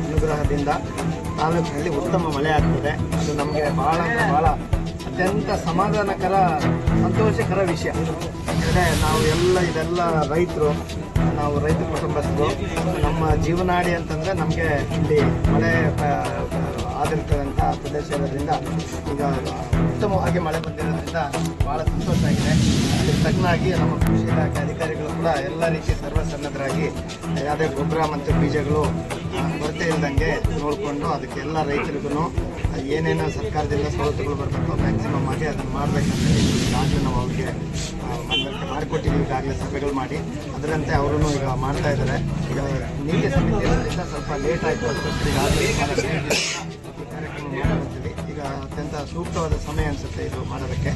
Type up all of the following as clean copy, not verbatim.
ಅನುಗ್ರಹದಿಂದ ತಾಲೂಕಿನಲ್ಲಿ ಉತ್ತಮ ಮಳೆ ಆಗ್ತದೆ. ಅದು ನಮಗೆ ಬಹಳ ಅತ್ಯಂತ ಸಮಾಧಾನಕರ ಸಂತೋಷಕರ ವಿಷಯ. ಯಾಕಂದರೆ ನಾವು ಇದೆಲ್ಲ ರೈತರು, ನಾವು ರೈತ ಕುಟುಂಬಸ್ಥರು. ನಮ್ಮ ಜೀವನಾಡಿ ಅಂತಂದರೆ ನಮಗೆ ಇಲ್ಲಿ ಮಳೆ ಆದಿರ್ತಕ್ಕಂಥ ಪ್ರದೇಶ ಇರೋದ್ರಿಂದ ಈಗ ಉತ್ತಮವಾಗಿ ಮಳೆ ಬಂದಿರೋದ್ರಿಂದ ಭಾಳ ಸಂತೋಷ ಆಗಿದೆ. ಅದಕ್ಕೆ ತಕ್ಕನಾಗಿ ನಮ್ಮ ಕೃಷಿ ಇಲಾಖೆ ಅಧಿಕಾರಿಗಳು ಕೂಡ ಎಲ್ಲ ರೀತಿ ಸರ್ವಸನ್ನದ್ಧರಾಗಿ ಯಾವುದೇ ಗೊಬ್ಬರ ಮತ್ತು ಬೀಜಗಳು ಕೊರತೆ ಇಲ್ದಂಗೆ ನೋಡಿಕೊಂಡು ಅದಕ್ಕೆ ಎಲ್ಲ ರೈತರಿಗೂ ಏನೇನು ಸರ್ಕಾರದಿಂದ ಸವಲತ್ತುಗಳು ಬರಬೇಕು ಮ್ಯಾಕ್ಸಿಮಮ್ ಆಗಿ ಅದನ್ನು ಮಾಡಬೇಕಂತ ಈಗಾಗಲೇ ನಾವು ಅವ್ರಿಗೆ ಮನವರಿಕೆ ಮಾಡಿಕೊಟ್ಟಿದ್ದೀವಿ. ಈಗಾಗಲೇ ಸಭೆಗಳು ಮಾಡಿ ಅದರಂತೆ ಅವರೂ ಈಗ ಮಾಡ್ತಾ ಇದ್ದಾರೆ. ಈಗ ನೀತಿ ಸಮಿತಿ ಇರೋದ್ರಿಂದ ಸ್ವಲ್ಪ ಲೇಟ್ ಆಯಿತು, ಅದಕ್ಕೋಸ್ಕರ ಈಗಾಗಲೇ ಕಾರ್ಯಕ್ರಮ ಮಾಡ್ತೀವಿ. ಈಗ ಅತ್ಯಂತ ಸೂಕ್ತವಾದ ಸಮಯ ಅನಿಸುತ್ತೆ ಇದು ಮಾಡೋದಕ್ಕೆ.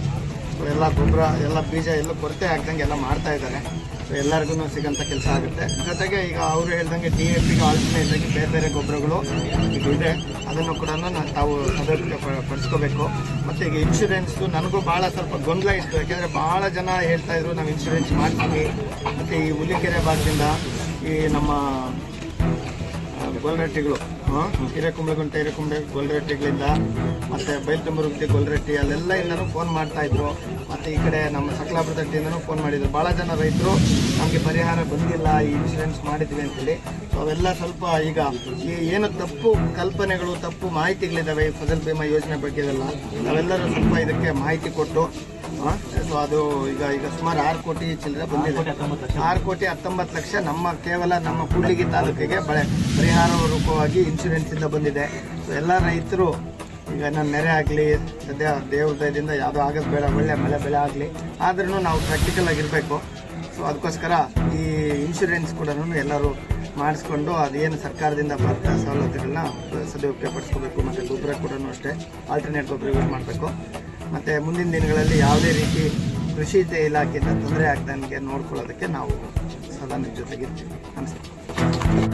ಎಲ್ಲ ಗೊಬ್ಬರ ಎಲ್ಲ ಬೀಜ ಎಲ್ಲ ಕೊರತೆ ಆಗ್ದಂಗೆ ಎಲ್ಲ ಮಾಡ್ತಾ ಇದ್ದಾರೆ. ಎಲ್ಲರಿಗೂ ಸಿಗೋಂಥ ಕೆಲಸ ಆಗುತ್ತೆ. ಜೊತೆಗೆ ಈಗ ಅವರು ಹೇಳ್ದಂಗೆ DAPಗೆ ಆಲ್ಟರ್ನೇಟ್ ಆಗಿ ಬೇರೆ ಬೇರೆ ಗೊಬ್ಬರಗಳು ಈಗ ಇದೆ, ಅದನ್ನು ಕೂಡ ತಾವು ಪಡಿಸ್ಕೋಬೇಕು. ಮತ್ತು ಈಗ ಇನ್ಶೂರೆನ್ಸು ನನಗೂ ಭಾಳ ಸ್ವಲ್ಪ ಗೊಂದಲ ಇತ್ತು. ಯಾಕೆಂದರೆ ಭಾಳ ಜನ ಹೇಳ್ತಾ ಇದ್ರು ನಾವು ಇನ್ಶೂರೆನ್ಸ್ ಮಾಡ್ತೀವಿ. ಮತ್ತು ಈ ಹುಲಿಕೆರೆ ಭಾಗದಿಂದ ಈ ನಮ್ಮ ಗೊಲ್ರಟ್ಟಿಗಳು ಹಿರೇಕುಂಬ್ಳಗುಂಟೆ ಗೊಲ್ರಟ್ಟಿಗಳಿಂದ ಮತ್ತು ಬೈಲ್ತಂಬರುಗ್ತಿ ಗೊಲ್ರಟ್ಟಿ ಅಲ್ಲೆಲ್ಲ ಇಂದನೂ ಫೋನ್ ಮಾಡ್ತಾಯಿದ್ರು. ಮತ್ತು ಈ ಕಡೆ ನಮ್ಮ ಸಕಲಾಪುರ ತಟ್ಟಿಯಿಂದನೂ ಫೋನ್ ಮಾಡಿದ್ರು. ಭಾಳ ಜನ ರೈತರು ನಮಗೆ ಪರಿಹಾರ ಬಂದಿಲ್ಲ, ಈ ಇನ್ಶೂರೆನ್ಸ್ ಮಾಡಿದ್ವಿ ಅಂತೇಳಿ. ಸೊ ಅವೆಲ್ಲ ಸ್ವಲ್ಪ ಈಗ ಏನು ತಪ್ಪು ಕಲ್ಪನೆಗಳು, ತಪ್ಪು ಮಾಹಿತಿಗಳಿದ್ದಾವೆ ಈ ಫಸಲ್ ಬಿಮಾ ಯೋಜನೆ ಬಗ್ಗೆ ಎಲ್ಲ ನಾವೆಲ್ಲರೂ ಸ್ವಲ್ಪ ಇದಕ್ಕೆ ಮಾಹಿತಿ ಕೊಟ್ಟು ಸೊ ಅದು ಈಗ ಸುಮಾರು 6 ಕೋಟಿ ಚಿಲ್ಲರೆ ಬಂದಿದೆ. 6,19,00,000 ಕೇವಲ ನಮ್ಮ ಕೂಡ್ಲಿಗಿ ತಾಲೂಕಿಗೆ ಪರಿಹಾರ ರೂಪವಾಗಿ ಇನ್ಶೂರೆನ್ಸಿಂದ ಬಂದಿದೆ. ಸೊ ಎಲ್ಲ ರೈತರು ಈಗ ನನ್ನ ನೆರೆ ಆಗಲಿ, ಸದ್ಯ ದೇವ್ರ ದಯದಿಂದ ಯಾವುದೋ ಆಗೋದು ಬೇಡ, ಒಳ್ಳೆ ಮಳೆ ಬೆಳೆ ಆಗಲಿ, ಆದ್ರೂ ನಾವು ಪ್ರಾಕ್ಟಿಕಲ್ ಆಗಿರಬೇಕು. ಸೊ ಅದಕ್ಕೋಸ್ಕರ ಈ ಇನ್ಶೂರೆನ್ಸ್ ಕೂಡ ಎಲ್ಲರೂ ಮಾಡಿಸ್ಕೊಂಡು ಅದೇನು ಸರ್ಕಾರದಿಂದ ಬರ್ತಾ ಸವಲತ್ತುಗಳನ್ನ ಸದುಪಯೋಗ ಪಡಿಸ್ಕೋಬೇಕು. ಮತ್ತು ಗೊಬ್ಬರ ಕೂಡ ಅಷ್ಟೇ ಆಲ್ಟರ್ನೇಟ್ ಗೊಬ್ಬರ ಯೂಸ್ ಮಾಡಬೇಕು. ಮತ್ತು ಮುಂದಿನ ದಿನಗಳಲ್ಲಿ ಯಾವುದೇ ರೀತಿ ಕೃಷಿ ಇಲಾಖೆಯಿಂದ ತೊಂದರೆ ಆಗ್ದಂಗೆ ನೋಡ್ಕೊಳ್ಳೋದಕ್ಕೆ ನಾವು ಸದಾ ನಿಮ್ಮ ಜೊತೆಗಿರ್ತೀವಿ. ನಮಸ್ಕಾರ.